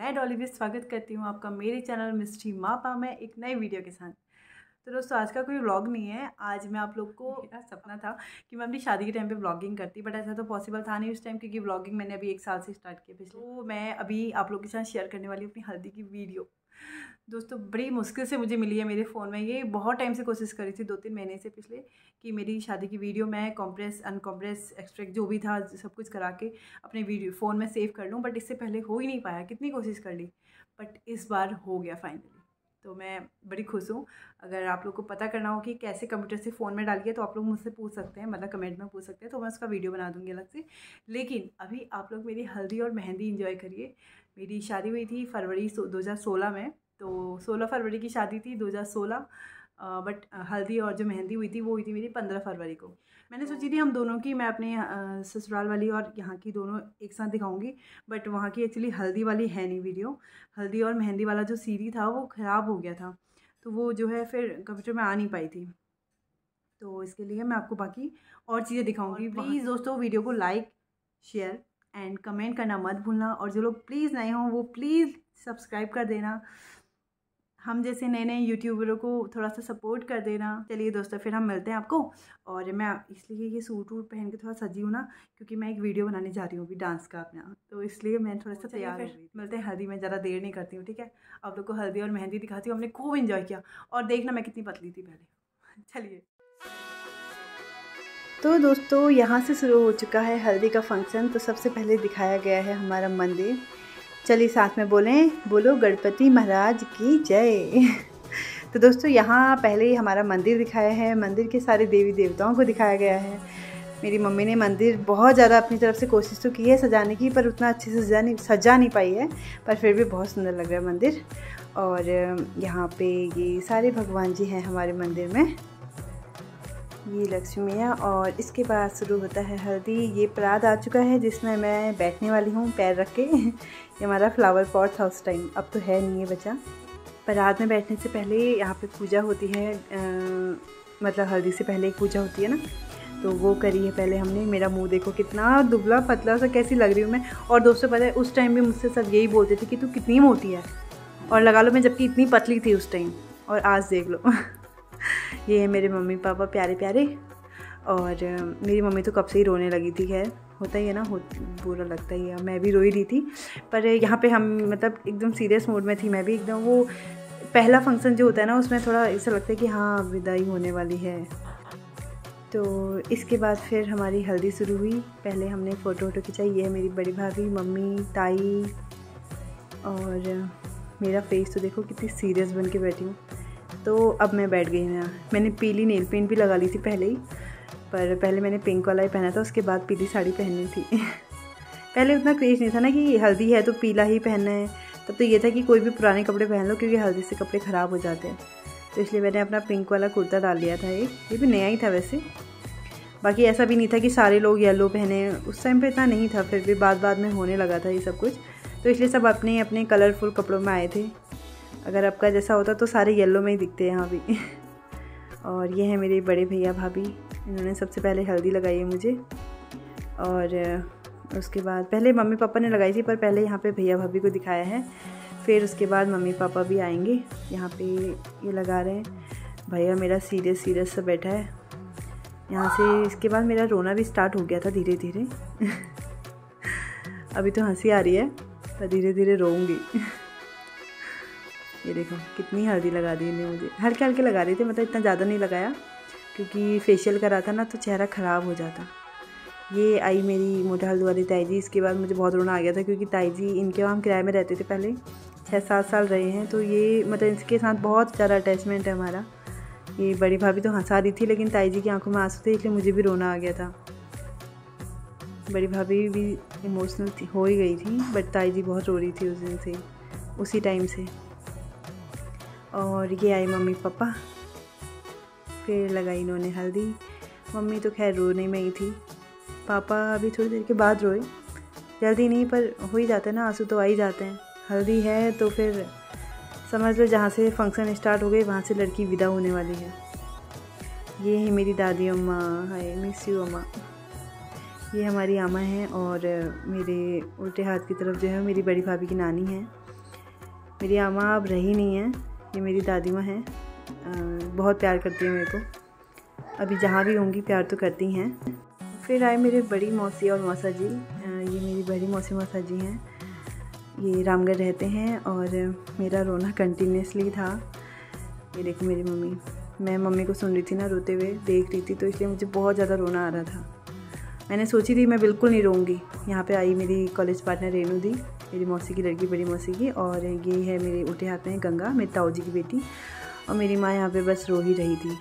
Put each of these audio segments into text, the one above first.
मैं डॉली भी स्वागत करती हूँ आपका मेरे चैनल मिस्ट्री मापा में एक नई वीडियो के साथ। तो दोस्तों आज का कोई व्लॉग नहीं है। आज मैं आप लोग को, मेरा सपना था कि मैं अपनी शादी के टाइम पे व्लॉगिंग करती, बट ऐसा तो पॉसिबल था नहीं उस टाइम, क्योंकि व्लॉगिंग मैंने अभी 1 साल से स्टार्ट किया पिछले। तो मैं अभी आप लोग के साथ शेयर करने वाली हूँ अपनी हल्दी की वीडियो। दोस्तों बड़ी मुश्किल से मुझे मिली है मेरे फ़ोन में। ये बहुत टाइम से कोशिश करी थी, 2-3 महीने से पिछले, कि मेरी शादी की वीडियो मैं कॉम्प्रेस अनकॉम्प्रेस एक्सट्रैक्ट जो भी था सब कुछ करा के अपने वीडियो फ़ोन में सेव कर लूँ, बट इससे पहले हो ही नहीं पाया। कितनी कोशिश कर ली, बट इस बार हो गया फाइनली। तो मैं बड़ी खुश हूँ। अगर आप लोग को पता करना हो कि कैसे कंप्यूटर से फ़ोन में डालिए तो आप लोग मुझसे पूछ सकते हैं, मतलब कमेंट में पूछ सकते हैं, तो मैं उसका वीडियो बना दूँगी अलग से। लेकिन अभी आप लोग मेरी हल्दी और मेहंदी एंजॉय करिए। मेरी शादी हुई थी फरवरी 2016 में, तो 16 फरवरी की शादी थी 2016। बट हल्दी और जो मेहंदी हुई थी वो हुई थी मेरी 15 फरवरी को। मैंने सोची थी हम दोनों की, मैं अपने ससुराल वाली और यहाँ की दोनों एक साथ दिखाऊंगी, बट वहाँ की एक्चुअली हल्दी वाली है नहीं वीडियो। हल्दी और मेहंदी वाला जो सीडी था वो ख़राब हो गया था, तो वो जो है फिर कंप्यूटर में आ नहीं पाई थी। तो इसके लिए मैं आपको बाकी और चीज़ें दिखाऊंगी। प्लीज़ दोस्तों वीडियो को लाइक, शेयर एंड कमेंट करना मत भूलना, और जो लोग प्लीज़ नए हों वो प्लीज़ सब्सक्राइब कर देना। हम जैसे नए नए यूट्यूबरों को थोड़ा सा सपोर्ट कर देना। चलिए दोस्तों फिर हम मिलते हैं आपको। और मैं इसलिए ये सूट वूट पहन के थोड़ा सजी हूँ ना, क्योंकि मैं एक वीडियो बनाने जा रही हूँ अभी डांस का अपना, तो इसलिए मैं थोड़ा सा तैयार हो गई। मिलते हैं हल्दी में, ज़्यादा देर नहीं करती हूँ, ठीक है। आप लोग को हल्दी और मेहंदी दिखाती हूँ। हमने खूब इन्जॉय किया, और देखना मैं कितनी पतली थी पहले। चलिए तो दोस्तों यहाँ से शुरू हो चुका है हल्दी का फंक्शन। तो सबसे पहले दिखाया गया है हमारा मंदिर। चलिए साथ में बोलें, बोलो गणपति महाराज की जय। तो दोस्तों यहाँ पहले ही हमारा मंदिर दिखाया है। मंदिर के सारे देवी देवताओं को दिखाया गया है। मेरी मम्मी ने मंदिर बहुत ज़्यादा अपनी तरफ से कोशिश तो की है सजाने की, पर उतना अच्छे से सजा नहीं पाई है, पर फिर भी बहुत सुंदर लग रहा है मंदिर। और यहाँ पे ये सारे भगवान जी हैं हमारे मंदिर में। ये लक्ष्मी मैया, और इसके बाद शुरू होता है हल्दी। ये परात आ चुका है जिसमें मैं बैठने वाली हूँ पैर रख के। ये हमारा फ्लावर पॉट था उस टाइम, अब तो है नहीं है बचा। परात में बैठने से पहले यहाँ पे पूजा होती है, मतलब हल्दी से पहले एक पूजा होती है ना, तो वो करी है पहले हमने। मेरा मुंह देखो कितना दुबला पतला सा कैसी लग रही हूँ मैं। और दोस्तों पता है उस टाइम भी मुझसे सब यही बोलते थे कि तू कितनी मोटी है, और लगा लो मैं जबकि इतनी पतली थी उस टाइम, और आज देख लो। ये है मेरे मम्मी पापा प्यारे प्यारे। और मेरी मम्मी तो कब से ही रोने लगी थी। खैर होता ही है ना, बुरा लगता ही है। मैं भी रोई रही थी, पर यहाँ पे हम मतलब एकदम सीरियस मूड में थी मैं भी एकदम। वो पहला फंक्शन जो होता है ना, उसमें थोड़ा ऐसा लगता है कि हाँ विदाई होने वाली है। तो इसके बाद फिर हमारी हल्दी शुरू हुई। पहले हमने फ़ोटो खिंचाई। ये है मेरी बड़ी भाभी, मम्मी, ताई, और मेरा फेस तो देखो कितनी सीरियस बन के बैठी हूँ। तो अब मैं बैठ गई ना। मैंने पीली नेल पेंट भी लगा ली थी पहले ही, पर पहले मैंने पिंक वाला ही पहना था, उसके बाद पीली साड़ी पहननी थी। पहले उतना क्रेज़ नहीं था ना कि हल्दी है तो पीला ही पहनना है। तब तो ये था कि कोई भी पुराने कपड़े पहन लो, क्योंकि हल्दी से कपड़े ख़राब हो जाते हैं। तो इसलिए मैंने अपना पिंक वाला कुर्ता डाल लिया था। ये भी नया ही था वैसे। बाकी ऐसा भी नहीं था कि सारे लोग येलो पहने, उस टाइम पर इतना नहीं था, फिर भी बाद में होने लगा था ये सब कुछ। तो इसलिए सब अपने अपने कलरफुल कपड़ों में आए थे। अगर आपका जैसा होता तो सारे येलो में ही दिखते हैं यहाँ भी। और ये है मेरे बड़े भैया भाभी, इन्होंने सबसे पहले हल्दी लगाई है मुझे। और उसके बाद पहले मम्मी पापा ने लगाई थी, पर पहले यहाँ पे भैया भाभी को दिखाया है। फिर उसके बाद मम्मी पापा भी आएंगे। यहाँ पे ये लगा रहे हैं। भैया मेरा सीरियस सा बैठा है यहाँ से। इसके बाद मेरा रोना भी स्टार्ट हो गया था धीरे धीरे। अभी तो हंसी आ रही है, पर धीरे धीरे रोऊंगी। ये देखो कितनी हल्दी लगा दी इन्हें मुझे। हल्के हल्के लगा रही थी, मतलब इतना ज़्यादा नहीं लगाया, क्योंकि फेशियल करा था ना तो चेहरा ख़राब हो जाता। ये आई मेरी मोटा हल्दी वाली ताई जी। इसके बाद मुझे बहुत रोना आ गया था, क्योंकि ताई जी इनके वहाँ हम किराए में रहते थे पहले, 6-7 साल रहे हैं। तो ये मतलब इसके साथ बहुत ज़्यादा अटैचमेंट है हमारा। ये बड़ी भाभी तो हंसा रही थी, लेकिन ताई जी की आंखों में आंसू थे, इसलिए मुझे भी रोना आ गया था। बड़ी भाभी भी इमोशनल हो ही गई थी, बट ताई जी बहुत रो रही थी उस दिन से, उसी टाइम से। और ये आए मम्मी पापा, फिर लगाई इन्होंने हल्दी। मम्मी तो खैर रोने में ही थी, पापा अभी थोड़ी देर के बाद रोए। जल्दी नहीं, पर हो ही जाता है ना, आंसू तो आ ही जाते हैं। हल्दी है तो फिर समझ लो जहाँ से फंक्शन स्टार्ट हो गए वहाँ से लड़की विदा होने वाली है। ये है मेरी दादी अम्मा, हाय मिस यू अम्मा। ये हमारी आमा हैं, और मेरे उल्टे हाथ की तरफ जो है मेरी बड़ी भाभी की नानी है। मेरी अम्मा अब रही नहीं है, ये मेरी दादी माँ हैं, बहुत प्यार करती है मेरे को, अभी जहाँ भी होंगी प्यार तो करती हैं। फिर आए मेरे बड़ी मौसी और मौसा जी, ये मेरी बड़ी मौसी मौसा जी हैं, ये रामगढ़ रहते हैं और मेरा रोना कंटिन्यूसली था। ये देखो मेरी मम्मी, मैं मम्मी को सुन रही थी ना रोते हुए, देख रही थी, तो इसलिए मुझे बहुत ज़्यादा रोना आ रहा था। मैंने सोची थी मैं बिल्कुल नहीं रोऊंगी। यहाँ पे आई मेरी कॉलेज पार्टनर रेनू दी, मेरी मौसी की लड़की, बड़ी मौसी की, और ये है मेरे उल्टे हाथ में गंगा, मेरी ताऊ जी की बेटी, और मेरी माँ यहाँ पे बस रो ही रही थी।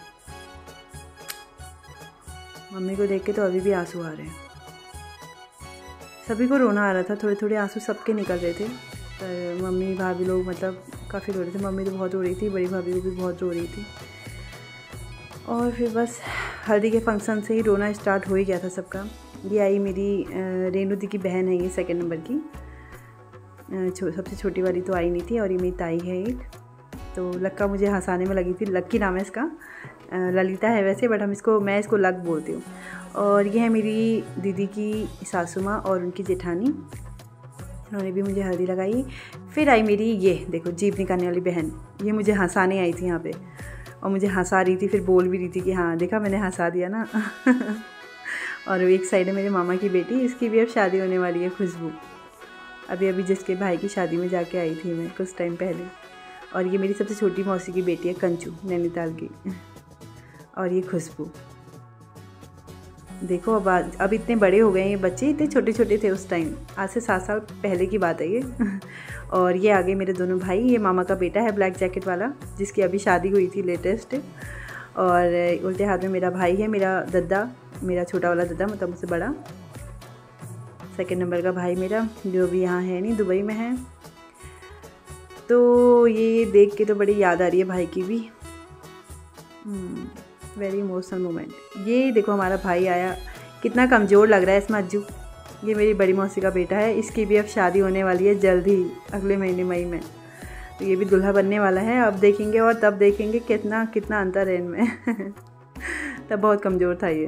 मम्मी को देख के तो अभी भी आंसू आ रहे हैं। सभी को रोना आ रहा था, थोड़े थोड़े आंसू सबके निकल रहे थे, पर मम्मी भाभी लोग मतलब काफ़ी रो रहे थे। मम्मी तो बहुत रो रही थी, बड़ी भाभी भी बहुत रो रही थी। और फिर बस हल्दी के फंक्शन से ही रोना स्टार्ट हो ही गया था सबका। ये आई मेरी रेनू दी की बहन है, ये 2 नंबर की, सबसे छोटी वाली तो आई नहीं थी, और ये मेरी ताई है एक। तो लक्का मुझे हंसाने में लगी थी, लक्की नाम है इसका, ललिता है वैसे, बट मैं इसको लक बोलती हूँ। और ये है मेरी दीदी की सासू माँ और उनकी जेठानी, उन्होंने भी मुझे हल्दी लगाई। फिर आई मेरी ये देखो जीभ निकालने वाली बहन, ये मुझे हंसाने आई थी यहाँ पे, और मुझे हंसा रही थी, फिर बोल भी रही थी कि हाँ देखा मैंने हंसा दिया ना। और एक साइड है मेरे मामा की बेटी, इसकी भी अब शादी होने वाली है, खुशबू। अभी जिसके भाई की शादी में जाके आई थी मैं कुछ टाइम पहले। और ये मेरी सबसे छोटी मौसी की बेटी है, कंचू, नैनीताल की। और ये खुशबू देखो, अब इतने बड़े हो गए हैं ये बच्चे, इतने छोटे छोटे थे उस टाइम, आज से 7 साल पहले की बात है ये। और ये आगे मेरे दोनों भाई, ये मामा का बेटा है ब्लैक जैकेट वाला, जिसकी अभी शादी हुई थी लेटेस्ट। और उल्टे हाथ में मेरा भाई है, मेरा दद्दा, मेरा छोटा वाला दद्दा, मतलब मुझसे बड़ा, 2 नंबर का भाई मेरा, जो भी यहाँ है नहीं, दुबई में है। तो ये देख के तो बड़ी याद आ रही है भाई की भी, वेरी इमोशनल मोमेंट। ये देखो हमारा भाई आया, कितना कमज़ोर लग रहा है इसमें अज्जू। ये मेरी बड़ी मौसी का बेटा है, इसकी भी अब शादी होने वाली है जल्द ही, अगले महीने मई में। तो ये भी दूल्हा बनने वाला है, अब देखेंगे और तब देखेंगे कितना कितना अंतर है इनमें। तब बहुत कमज़ोर था ये,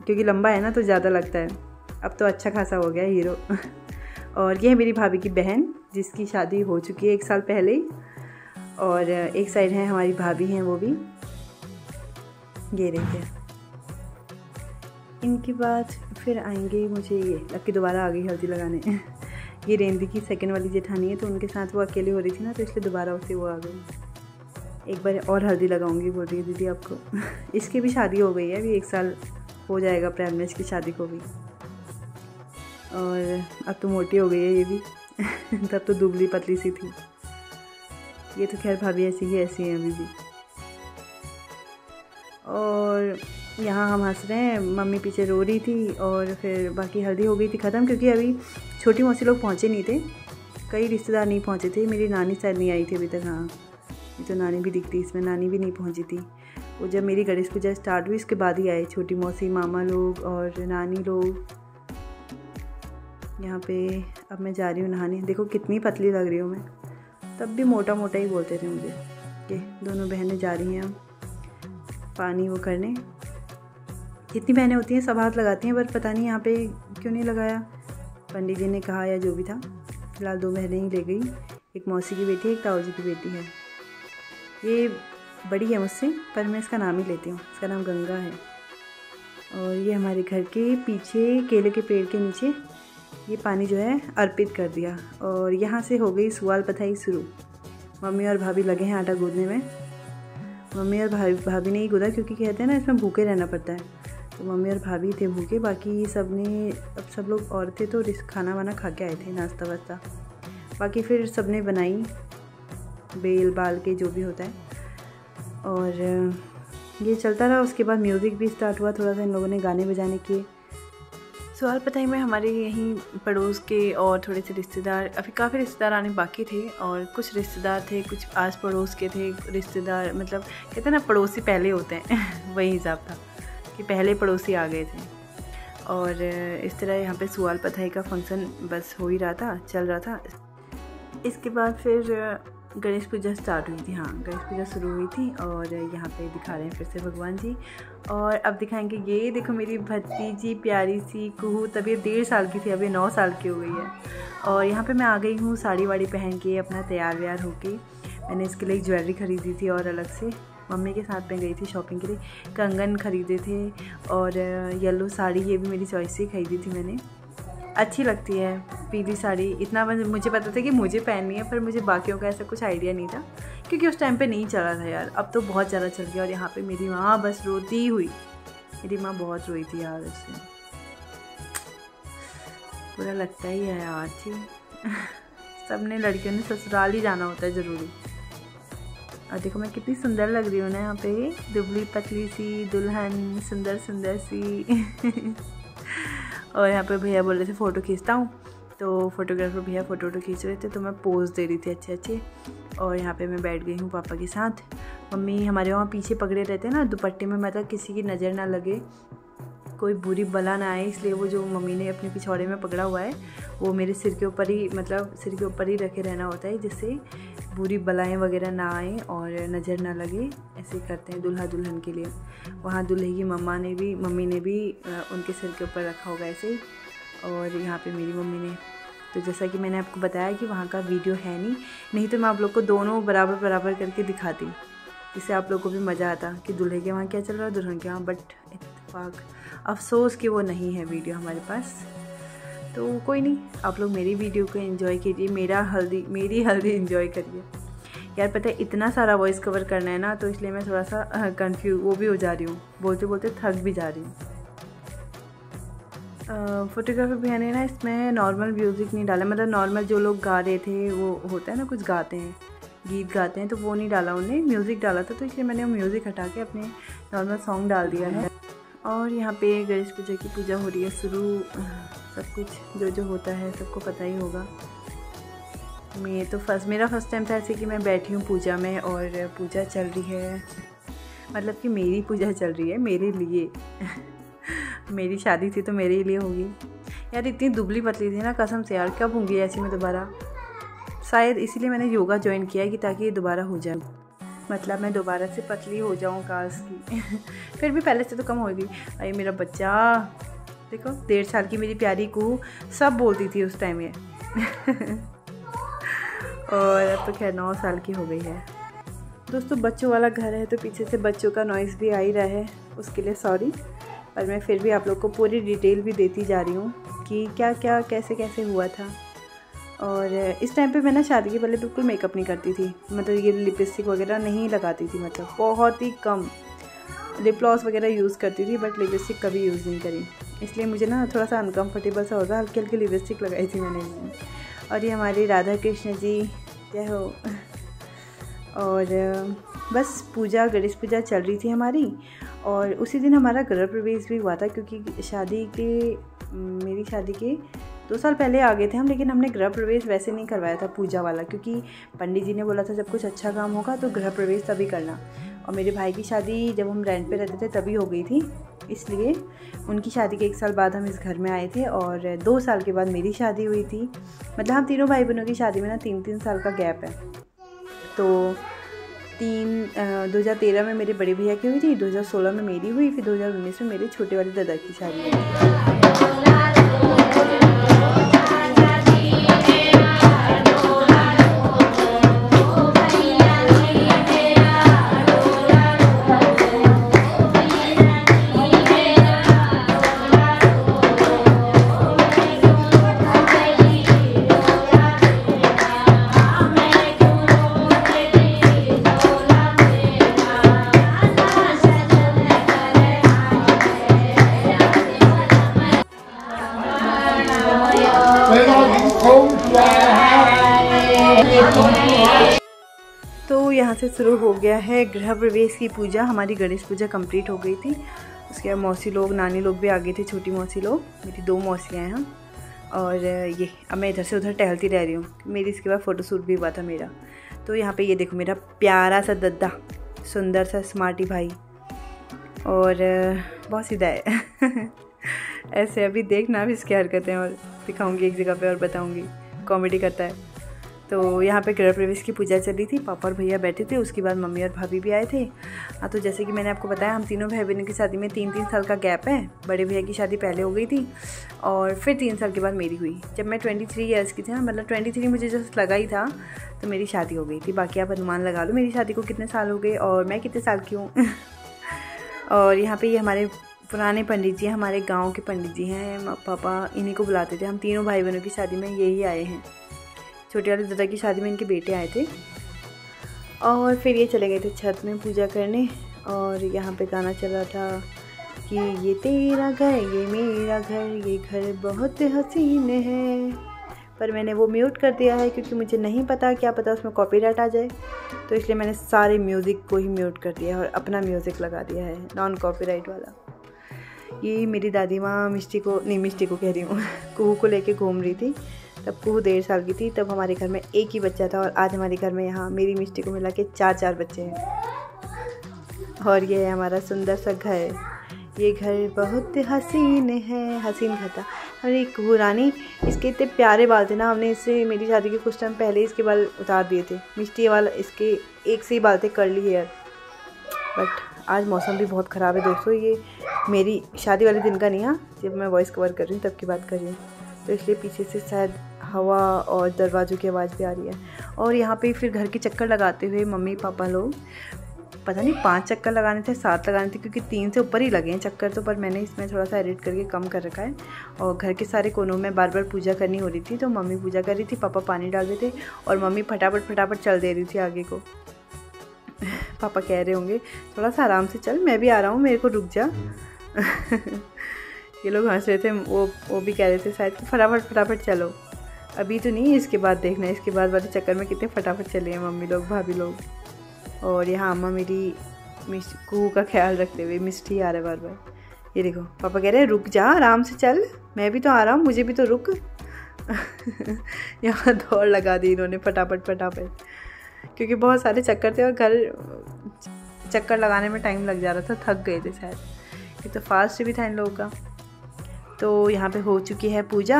क्योंकि लंबा है ना तो ज़्यादा लगता है, अब तो अच्छा खासा हो गया हीरो। और ये है मेरी भाभी की बहन, जिसकी शादी हो चुकी है 1 साल पहले ही। और एक साइड है हमारी भाभी हैं, वो भी ये रही है। इनके बाद फिर आएंगे, मुझे ये लक्की दोबारा आ गई हल्दी लगाने। ये रेंदी की 2nd वाली जेठानी है, तो उनके साथ वो अकेले हो रही थी ना, तो इसलिए दोबारा उसे वो आ गई। एक बार और हल्दी लगाऊंगी बोल रही है दीदी आपको। इसकी भी शादी हो गई है, अभी 1 साल हो जाएगा अप्रैल में इसकी शादी को भी। और अब तो मोटी हो गई है ये भी। तब तो दुबली पतली सी थी। ये तो खैर भाभी ऐसी है अभी भी। और यहाँ हम हंस रहे हैं, मम्मी पीछे रो रही थी, और फिर बाकी हल्दी हो गई थी ख़त्म, क्योंकि अभी छोटी मौसी लोग पहुँचे नहीं थे, कई रिश्तेदार नहीं पहुँचे थे। मेरी नानी शायद नहीं आई थी अभी तक, हाँ ये तो नानी भी दिखती, इसमें नानी भी नहीं पहुँची थी। वो जब मेरी गणेश पूजा स्टार्ट हुई उसके बाद ही आए छोटी मौसी, मामा लोग और नानी लोग। यहाँ पे अब मैं जा रही हूँ नहाने। देखो कितनी पतली लग रही हूँ मैं, तब भी मोटा मोटा ही बोलते थे मुझे। ये दोनों बहनें जा रही हैं पानी वो करने। जितनी बहनें होती हैं सब हाथ लगाती हैं, पर पता नहीं यहाँ पे क्यों नहीं लगाया, पंडित जी ने कहा या जो भी था। फिलहाल 2 बहनें ही ले गई, एक मौसी की बेटी है, एक ताऊ जी की बेटी है। ये बड़ी है मुझसे, पर मैं इसका नाम ही लेती हूँ, इसका नाम गंगा है। और ये हमारे घर के पीछे केले के पेड़ के नीचे ये पानी जो है अर्पित कर दिया। और यहाँ से हो गई सुवाल पथाई शुरू। मम्मी और भाभी लगे हैं आटा गूंदने में। मम्मी और भाभी ने ही गूंदा, क्योंकि कहते हैं ना इसमें भूखे रहना पड़ता है, तो मम्मी और भाभी थे भूखे। बाकी सब लोग औरतें तो खाना वाना खा के आए थे, नाश्ता वास्ता। बाकी फिर सब ने बनाई, बेल बाल के जो भी होता है। और ये चलता रहा। उसके बाद म्यूज़िक भी स्टार्ट हुआ, थोड़ा सा इन लोगों ने गाने बजाने किए। सवाल पताई में हमारे यहीं पड़ोस के और थोड़े से रिश्तेदार, अभी काफ़ी रिश्तेदार आने बाकी थे, और कुछ रिश्तेदार थे, कुछ आस पड़ोस के थे रिश्तेदार, मतलब कहते हैं ना पड़ोसी पहले होते हैं। वही हिसाब था कि पहले पड़ोसी आ गए थे। और इस तरह यहाँ पे सवाल पताई का फंक्शन बस हो ही रहा था, चल रहा था। इसके बाद फिर गणेश पूजा स्टार्ट हुई थी। हाँ, गणेश पूजा शुरू हुई थी और यहाँ पे दिखा रहे हैं फिर से भगवान जी। और अब दिखाएंगे, ये देखो मेरी भतीजी प्यारी सी कुहू, तब ये 1.5 साल की थी, अभी 9 साल की हो गई है। और यहाँ पे मैं आ गई हूँ साड़ी वाड़ी पहन के, अपना तैयार व्यार होके। मैंने इसके लिए ज्वेलरी ख़रीदी थी और अलग से मम्मी के साथ में गई थी शॉपिंग के लिए। कंगन ख़रीदे थे और येलो साड़ी, ये भी मेरी चॉइस से ख़रीदी थी मैंने। अच्छी लगती है पीली साड़ी। इतना मुझे पता था कि मुझे पहननी है, पर मुझे बाकियों का ऐसा कुछ आइडिया नहीं था क्योंकि उस टाइम पे नहीं चला था यार। अब तो बहुत ज़्यादा चल गया। और यहाँ पे मेरी माँ बस रोती हुई, मेरी माँ बहुत रोई थी यार, उससे पूरा लगता ही है यार जी। सबने लड़कियों ने ससुराल ही जाना होता है ज़रूरी। और देखो मैं कितनी सुंदर लग रही हूँ ना यहाँ पे, दुबली पतली सी दुल्हन, सुंदर सुंदर सी। और यहाँ पे भैया बोल रहे थे फ़ोटो खींचता हूँ, तो फोटोग्राफर भैया फ़ोटो खींच रहे थे, तो मैं पोज़ दे रही थी अच्छे अच्छे। और यहाँ पे मैं बैठ गई हूँ पापा के साथ। मम्मी हमारे वहाँ पीछे पकड़े रहते हैं ना दुपट्टे में, मतलब किसी की नज़र ना लगे, कोई बुरी बला ना आए, इसलिए वो जो मम्मी ने अपने पिछौड़े में पकड़ा हुआ है वो मेरे सिर के ऊपर ही, मतलब सिर के ऊपर ही रखे रहना होता है, जिससे बुरी बलाएं वगैरह ना आए और नज़र ना लगे। ऐसे करते हैं दूल्हा दुल्हन के लिए। वहाँ दूल्हे की मम्मी ने भी उनके सिर के ऊपर रखा होगा ऐसे ही। और यहाँ पे मेरी मम्मी ने, तो जैसा कि मैंने आपको बताया कि वहाँ का वीडियो है नहीं तो मैं आप लोग को दोनों बराबर बराबर करके दिखाती, इससे आप लोग को भी मज़ा आता कि दूल्हे के वहाँ क्या चल रहा है, दुल्हन के वहाँ। बट इत्तेफाक अफसोस कि वो नहीं है वीडियो हमारे पास। तो कोई नहीं, आप लोग मेरी वीडियो को एंजॉय कीजिए, मेरी हल्दी एंजॉय करिए। यार पता है इतना सारा वॉइस कवर करना है ना, तो इसलिए मैं थोड़ा सा कंफ्यूज वो भी हो जा रही हूँ, बोलते बोलते थक भी जा रही हूँ। फोटोग्राफर भैया ने ना इसमें नॉर्मल म्यूज़िक नहीं डाला, मतलब नॉर्मल जो लोग गा रहे थे वो होता है ना, कुछ गाते हैं, गीत गाते हैं, तो वो नहीं डाला उन्होंने, म्यूज़िक डाला था, तो इसलिए मैंने वो म्यूज़िक हटा के अपने नॉर्मल सॉन्ग डाल दिया है। और यहाँ पे गणेश पूजा की पूजा हो रही है शुरू। सब कुछ जो होता है सबको पता ही होगा। मेरा फर्स्ट टाइम था ऐसे कि मैं बैठी हूँ पूजा में और पूजा चल रही है, मतलब कि मेरी पूजा चल रही है मेरे लिए। मेरी शादी थी तो मेरे लिए होगी। यार इतनी दुबली पतली थी ना, कसम से यार, कब होंगी ऐसी मैं दोबारा। शायद इसीलिए मैंने योगा ज्वाइन किया है कि ताकि ये दोबारा हो जाए, मतलब मैं दोबारा से पतली हो जाऊँ काश की। फिर भी पहले से तो कम होगी। अरे मेरा बच्चा देखो, 1.5 साल की मेरी प्यारी को सब बोलती थी उस टाइम ये। और अब तो खैर 9 साल की हो गई है। दोस्तों बच्चों वाला घर है तो पीछे से बच्चों का नॉइज़ भी आ ही रहा है, उसके लिए सॉरी। पर मैं फिर भी आप लोग को पूरी डिटेल भी देती जा रही हूँ कि क्या क्या कैसे कैसे हुआ था। और इस टाइम पे मैं ना शादी के पहले बिल्कुल मेकअप नहीं करती थी, मतलब ये लिपस्टिक वगैरह नहीं लगाती थी, मतलब बहुत ही कम। लिप ग्लॉस वगैरह यूज़ करती थी बट लिपस्टिक कभी यूज़ नहीं करी, इसलिए मुझे ना थोड़ा सा अनकम्फर्टेबल सा होता, हल्की हल्की लिपस्टिक लगाई थी मैंने इसमें। और ये हमारे राधा कृष्ण जी जय हो। और बस पूजा, गणेश पूजा चल रही थी हमारी। और उसी दिन हमारा गृह प्रवेश भी हुआ था, क्योंकि मेरी शादी के 2 साल पहले आ गए थे हम, लेकिन हमने गृह प्रवेश वैसे नहीं करवाया था पूजा वाला, क्योंकि पंडित जी ने बोला था जब कुछ अच्छा काम होगा तो गृह प्रवेश तभी करना। और मेरे भाई की शादी जब हम रेंट पे रहते थे तभी हो गई थी, इसलिए उनकी शादी के 1 साल बाद हम इस घर में आए थे। और 2 साल के बाद मेरी शादी हुई थी, मतलब हम तीनों भाई बहनों की शादी में ना 3-3 साल का गैप है। तो 2013 में मेरे बड़े भैया की हुई थी, 2016 में मेरी हुई, फिर 2019 में मेरे छोटे वाले दादा की शादी हुई। तो यहाँ से शुरू हो गया है गृह प्रवेश की पूजा। हमारी गणेश पूजा कंप्लीट हो गई थी। उसके बाद मौसी लोग, नानी लोग भी आ गए थे, छोटी मौसी लोग, मेरी 2 मौसियाँ हैं हम। और ये अब मैं इधर से उधर टहलती रह रही हूँ। मेरी इसके बाद फ़ोटोशूट भी हुआ था मेरा। तो यहाँ पे ये देखो मेरा प्यारा सा दद्दा, सुंदर सा स्मार्टी भाई, और बहुत सीधा है। ऐसे अभी देखना भी इसकी हरकतें, और दिखाऊंगी एक जगह पे और बताऊंगी, कॉमेडी करता है। तो यहाँ पे गृह प्रवेश की पूजा चल रही थी, पापा और भैया बैठे थे, उसके बाद मम्मी और भाभी भी आए थे। हाँ, तो जैसे कि मैंने आपको बताया, हम तीनों भाई बहनों की शादी में 3-3 साल का गैप है। बड़े भैया की शादी पहले हो गई थी और फिर 3 साल के बाद मेरी हुई। जब मैं 23 ईयर्स की थी ना, मतलब 23 मुझे जस्ट लगा ही था तो मेरी शादी हो गई थी। बाकी आप अनुमान लगा लो मेरी शादी को कितने साल हो गए और मैं कितने साल की हूँ। और यहाँ पे ये हमारे पुराने पंडित जी हैं, हमारे गांव के पंडित जी हैं, पापा इन्हीं को बुलाते थे। हम तीनों भाई बहनों की शादी में यही आए हैं। छोटे वाले दादा की शादी में इनके बेटे आए थे और फिर ये चले गए थे छत में पूजा करने। और यहाँ पे गाना चल रहा था कि ये तेरा घर ये मेरा घर, ये घर बहुत हसीन है। पर मैंने वो म्यूट कर दिया है क्योंकि मुझे नहीं पता, क्या पता उसमें कॉपीराइट आ जाए, तो इसलिए मैंने सारे म्यूज़िक को ही म्यूट कर दिया है और अपना म्यूज़िक लगा दिया है, नॉन कॉपीराइट वाला। ये मेरी दादी माँ मिष्टी को कह रही हूँ, कुहू को लेके घूम रही थी। तब कुहू 1.5 साल की थी। तब हमारे घर में एक ही बच्चा था और आज हमारे घर में यहाँ मेरी मिष्टी को मिला के 4 बच्चे हैं। और ये है हमारा सुंदर सा घर। ये घर बहुत हसीन है, हसीन घर था। अरे कुहू रानी, इसके इतने प्यारे बाल थे ना, हमने इससे मेरी शादी के कुछ टाइम पहले इसके बाल उतार दिए थे। मिष्टी वाला इसके एक से ही बाल थे, कर्ली हेयर। बट आज मौसम भी बहुत ख़राब है दोस्तों। ये मेरी शादी वाले दिन का नहीं है, जब मैं वॉइस कवर कर रही हूँ तब की बात कर रही हूँ, तो इसलिए पीछे से शायद हवा और दरवाज़ों की आवाज़ भी आ रही है। और यहाँ पे फिर घर के चक्कर लगाते हुए मम्मी पापा लोग, पता नहीं 5 चक्कर लगाने थे 7 लगाने थे, क्योंकि 3 से ऊपर ही लगे हैं चक्कर तो। पर मैंने इसमें थोड़ा सा एडिट करके कम कर रखा है। और घर के सारे कोनों में बार बार पूजा करनी हो रही थी, तो मम्मी पूजा कर रही थी, पापा पानी डाल रहे थे और मम्मी फटाफट चल दे रही थी आगे को। पापा कह रहे होंगे थोड़ा सा आराम से चल, मैं भी आ रहा हूँ, मेरे को रुक जा। ये लोग हंस रहे थे, वो भी कह रहे थे शायद फटाफट चलो, अभी तो नहीं, इसके बाद देखना, इसके बाद वाले चक्कर में कितने फटाफट चले हैं मम्मी लोग भाभी लोग। और यहाँ अम्मा मेरी कुहू का ख्याल रखते हुए, मिष्टी आ रहा है बार बार। ये देखो पापा कह रहे हैं रुक जा, आराम से चल, मैं भी तो आ रहा हूँ, मुझे भी तो रुक। यहाँ दौड़ लगा दी इन्होंने फटाफट, क्योंकि बहुत सारे चक्कर थे और घर चक्कर लगाने में टाइम लग जा रहा था, थक गए थे शायद। ये तो फास्ट भी था इन लोगों का। तो यहाँ पे हो चुकी है पूजा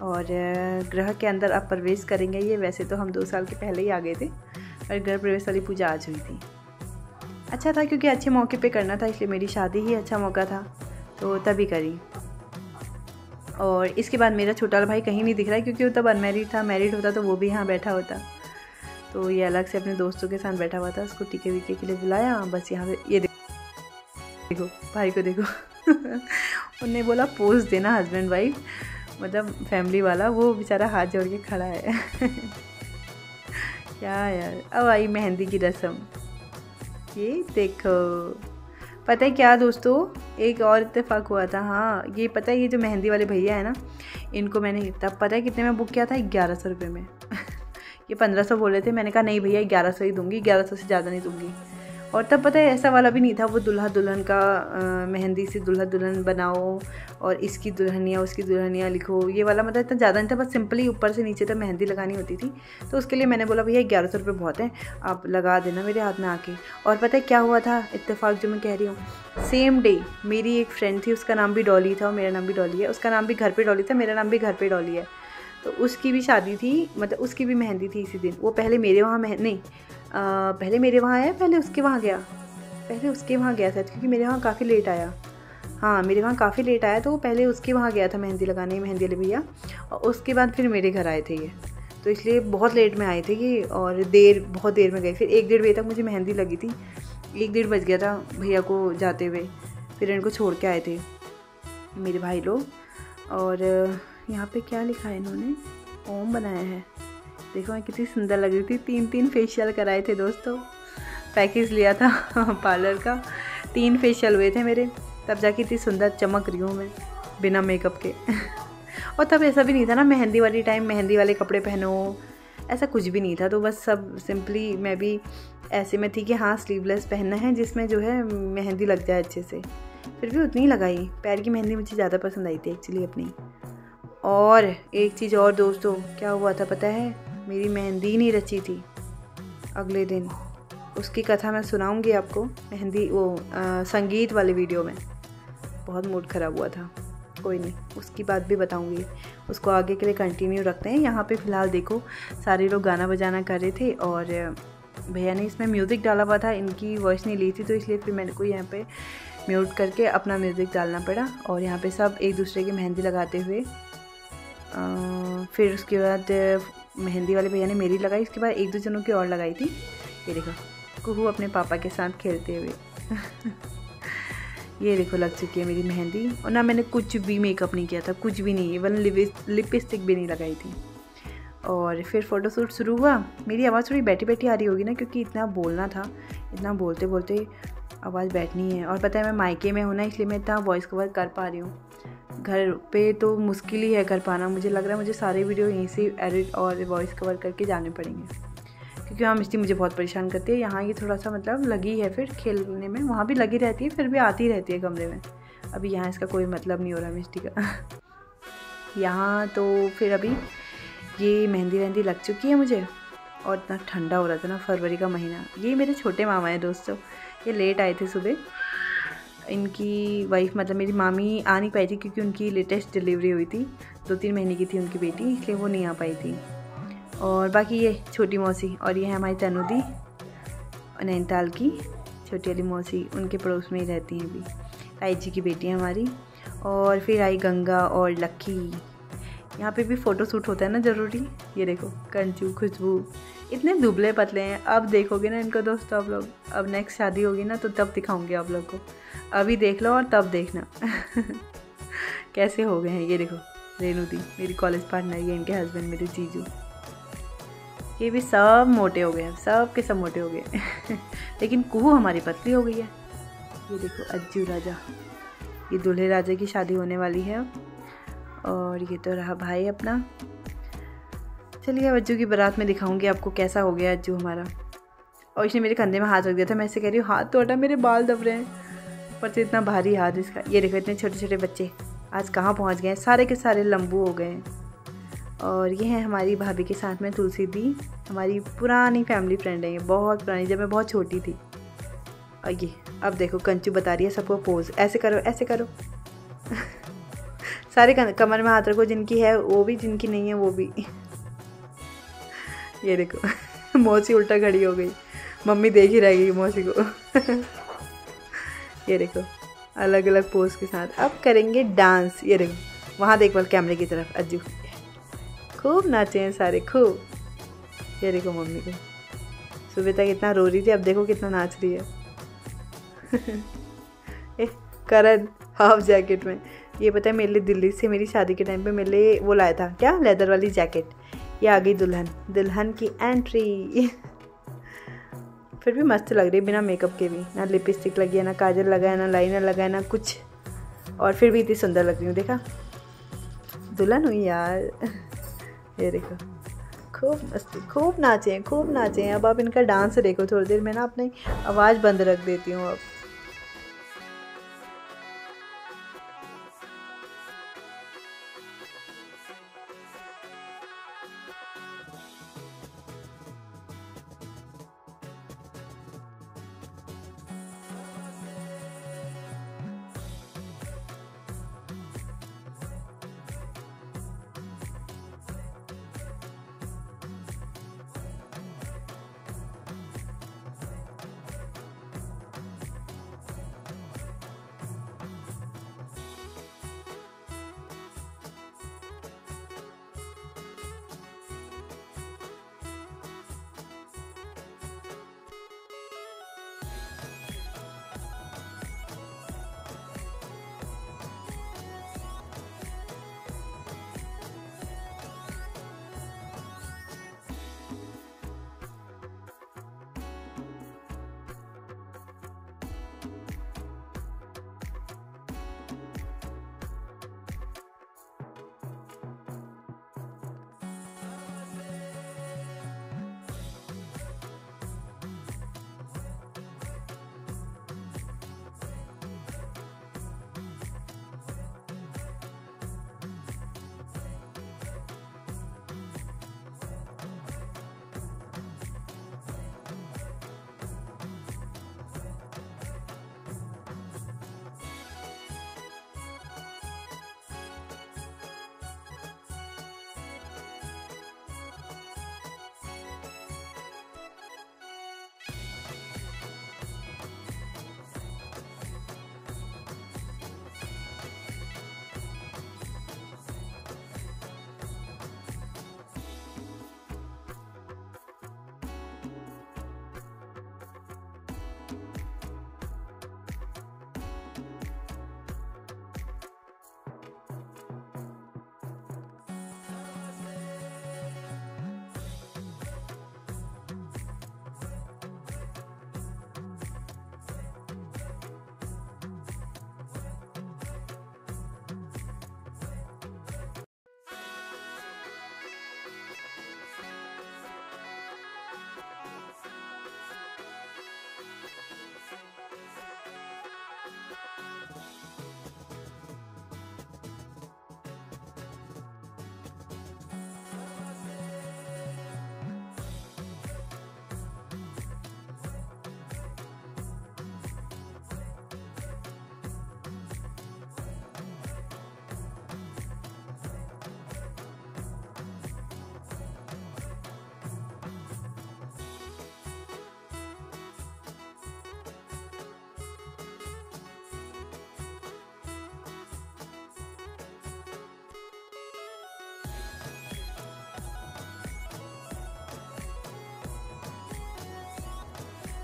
और गृह के अंदर अब प्रवेश करेंगे। ये वैसे तो हम 2 साल के पहले ही आ गए थे, और गृह प्रवेश वाली पूजा आज हुई थी। अच्छा था क्योंकि अच्छे मौके पे करना था, इसलिए मेरी शादी ही अच्छा मौका था, तो तभी करी। और इसके बाद मेरा छोटा भाई कहीं नहीं दिख रहा है क्योंकि वो तब अनमैरिड था। मैरिड होता तो वो भी यहाँ बैठा होता, तो ये अलग से अपने दोस्तों के साथ बैठा हुआ था। उसको टीके वीके के लिए बुलाया, बस यहाँ पे ये देखो भाई को देखो। उन्होंने बोला पोज देना हस्बैंड वाइफ, मतलब फैमिली वाला, वो बेचारा हाथ जोड़ के खड़ा है। क्या यार। अब आई मेहंदी की रस्म, ये देखो। पता है क्या दोस्तों, एक और इत्तेफाक हुआ था। हाँ, ये पता है, ये जो मेहंदी वाले भैया है ना, इनको मैंने तब पता है कितने में बुक किया था, 1100 रुपये में। ये 1500 बोले थे, मैंने कहा नहीं भैया 1100 ही दूंगी, 1100 से ज़्यादा नहीं दूंगी। और तब पता है ऐसा वाला भी नहीं था, वो दूल्हा दुल्हन का मेहंदी से दूल्हा दुल्हन बनाओ और इसकी दुल्हनिया उसकी दुल्हनिया लिखो, ये वाला मतलब इतना ज़्यादा नहीं था, बस सिंपली ऊपर से नीचे तक मेहंदी लगानी होती थी। तो उसके लिए मैंने बोला भैया 1100 रुपये बहुत है, आप लगा देना मेरे हाथ में आके। और पता है क्या हुआ था इत्तेफाक जो मैं कह रही हूँ, सेम डे मेरी एक फ्रेंड थी, उसका नाम भी डॉली था और मेरा नाम भी डॉली है। उसका नाम भी घर पर डॉली था, मेरा नाम भी घर पर डॉली है। तो उसकी भी शादी थी, मतलब उसकी भी मेहंदी थी इसी दिन। वो पहले मेरे वहाँ पहले मेरे वहाँ आया, पहले उसके वहाँ गया, पहले उसके वहाँ गया था क्योंकि मेरे वहाँ काफ़ी लेट आया। हाँ, मेरे वहाँ काफ़ी लेट आया, तो वो पहले उसके वहाँ गया था मेहंदी लगाने, मेहंदी वाले भैया, और उसके बाद फिर मेरे घर आए थे ये। तो इसलिए बहुत लेट में आए थे ये, और बहुत देर में गए। फिर 1-1.5 बजे तक मुझे मेहंदी लगी थी, 1-1.5 बज गया था भैया को जाते हुए। फिर इनको छोड़ के आए थे मेरे भाई लोग। और यहाँ पे क्या लिखा है इन्होंने, ओम बनाया है, देखो कितनी सुंदर लग रही थी। 3 फेशियल कराए थे दोस्तों, पैकेज लिया था पार्लर का, 3 फेशियल हुए थे मेरे, तब जाके इतनी सुंदर चमक रही हूँ मैं बिना मेकअप के। और तब ऐसा भी नहीं था ना, मेहंदी वाली टाइम मेहंदी वाले कपड़े पहनो, ऐसा कुछ भी नहीं था। तो बस सब सिंपली मैं भी ऐसे में थी कि हाँ स्लीवलेस पहनना है जिसमें जो है मेहंदी लग जाए अच्छे से। फिर भी उतनी ही लगाई, पैर की मेहंदी मुझे ज़्यादा पसंद आई थी एक्चुअली अपनी। और एक चीज़ और दोस्तों, क्या हुआ था पता है, मेरी मेहंदी नहीं रची थी अगले दिन। उसकी कथा मैं सुनाऊंगी आपको, मेहंदी वो संगीत वाले वीडियो में। बहुत मूड ख़राब हुआ था, कोई नहीं, उसकी बात भी बताऊंगी, उसको आगे के लिए कंटिन्यू रखते हैं। यहाँ पे फ़िलहाल देखो सारे लोग गाना बजाना कर रहे थे और भैया ने इसमें म्यूज़िक डाला हुआ था, इनकी वॉइस नहीं ली थी, तो इसलिए फिर मेरे को यहाँ पे म्यूट करके अपना म्यूज़िक डालना पड़ा। और यहाँ पे सब एक दूसरे की मेहंदी लगाते हुए, फिर उसके बाद मेहंदी वाले भैया ने मेरी लगाई, उसके बाद एक दो जनों की और लगाई थी। ये देखो कुहू अपने पापा के साथ खेलते हुए ये देखो लग चुकी है मेरी मेहंदी। और ना मैंने कुछ भी मेकअप नहीं किया था, कुछ भी नहीं, इवन लिपस्टिक भी नहीं लगाई थी। और फिर फ़ोटोशूट शुरू हुआ। मेरी आवाज़ थोड़ी बैठी बैठी आ रही होगी ना, क्योंकि इतना बोलना था, इतना बोलते बोलते आवाज़ बैठनी है। और पता है मैं मायके में हूँ ना, इसलिए मैं इतना वॉइस कवर कर पा रही हूँ। घर पे तो मुश्किल ही है कर पाना। मुझे लग रहा है मुझे सारे वीडियो यहीं से एडिट और वॉइस कवर करके जाने पड़ेंगे, क्योंकि वहाँ मिस्टी मुझे बहुत परेशान करती है। यहाँ ये थोड़ा सा मतलब लगी है, फिर खेलने में वहाँ भी लगी रहती है, फिर भी आती रहती है कमरे में। अभी यहाँ इसका कोई मतलब नहीं हो रहा मिस्टी का यहाँ तो फिर अभी ये मेहंदी वहंदी लग चुकी है मुझे। और इतना ठंडा हो रहा था ना, फरवरी का महीना। ये मेरे छोटे मामा हैं दोस्तों, ये लेट आए थे सुबह। इनकी वाइफ मतलब मेरी मामी आ नहीं पाई थी, क्योंकि उनकी लेटेस्ट डिलीवरी हुई थी, 2-3 महीने की थी उनकी बेटी, इसलिए वो नहीं आ पाई थी। और बाकी ये छोटी मौसी, और ये है हमारी तनुदी, नैनीताल की छोटी वाली मौसी, उनके पड़ोस में ही रहती हैं अभी, ताई जी की बेटी है हमारी। और फिर आई गंगा और लक्की। यहाँ पे भी फ़ोटो शूट होता है ना ज़रूरी। ये देखो कंचू, खुशबू, इतने दुबले पतले हैं। अब देखोगे ना इनको दोस्तों आप लोग, अब नेक्स्ट शादी होगी ना तो तब दिखाऊंगी आप लोग को। अभी देख लो और तब देखना कैसे हो गए हैं। ये देखो रेनू दी मेरी कॉलेज पार्टनर, ये इनके हस्बैंड मेरे जीजू, ये भी सब मोटे हो गए हैं, सब के सब मोटे हो गए लेकिन कुहू हमारी पतली हो गई है। ये देखो अज्जू राजा, ये दूल्हे राजा की शादी होने वाली है। और ये तो रहा भाई अपना। चलिए अज्जू की बारात में दिखाऊंगी आपको कैसा हो गया अज्जू हमारा। और इसने मेरे कंधे में हाथ रख दिया था, मैं ऐसे कह रही हूँ हाथ तो हटा, मेरे बाल दब रहे हैं, ऊपर से इतना भारी हाथ इसका। ये देखो इतने छोटे छोटे बच्चे आज कहाँ पहुँच गए हैं, सारे के सारे लंबू हो गए हैं। और ये है हमारी भाभी के साथ में तुलसी दी, हमारी पुरानी फैमिली फ्रेंड है ये, बहुत पुरानी, जब मैं बहुत छोटी थी। और ये अब देखो कंचू बता रही है सबको पोज, ऐसे करो ऐसे करो सारे कमर में हाथ रखो, जिनकी है वो भी, जिनकी नहीं है वो भी ये देखो मौसी उल्टा खड़ी हो गई, मम्मी देख ही रह गई मौसी को ये देखो अलग अलग पोज के साथ अब करेंगे डांस। ये देखो वहाँ देख बोल कैमरे की तरफ, अज्जू खूब नाचे हैं सारे खूब। ये देखो मम्मी को, सुबह तक इतना रो रही थी, अब देखो कितना नाच रही है करण हाफ जैकेट में। ये पता है मेरे लिए दिल्ली से मेरी शादी के टाइम पे मेरे लिए वो लाया था, क्या लेदर वाली जैकेट। ये आ गई दुल्हन, दुल्हन की एंट्री फिर भी मस्त लग रही है बिना मेकअप के भी, ना लिपस्टिक लगी है, ना काजल लगा है, ना लाइनर लगा है, ना कुछ, और फिर भी इतनी सुंदर लग रही हूँ। देखा दुल्हन हुई यार ये देखो खूब मस्ती, खूब नाचे हैं, खूब नाचे हैं। अब आप इनका डांस देखो थोड़ी देर में ना, अपनी आवाज़ बंद रख देती हूँ अब।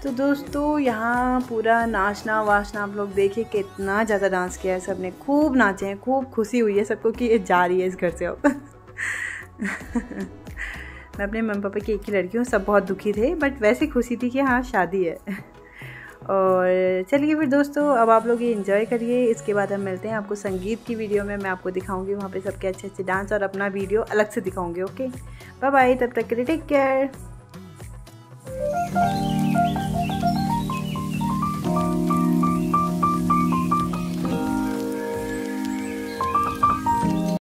तो दोस्तों यहाँ पूरा नाचना वाचना आप लोग देखिए कितना ज़्यादा डांस किया है सब ने, खूब नाचे हैं, खूब खुशी हुई है सबको कि ये जा रही है इस घर से अब। मैं अपने मम्मी पापा की एक ही लड़की हूँ, सब बहुत दुखी थे बट वैसे खुशी थी कि हाँ शादी है। और चलिए फिर दोस्तों अब आप लोग ये एंजॉय करिए, इसके बाद हम मिलते हैं आपको संगीत की वीडियो में। मैं आपको दिखाऊंगी वहाँ पे सबके अच्छे अच्छे डांस और अपना वीडियो अलग से दिखाऊंगी। ओके बाय बाय, तब तक के लिए टेक केयर।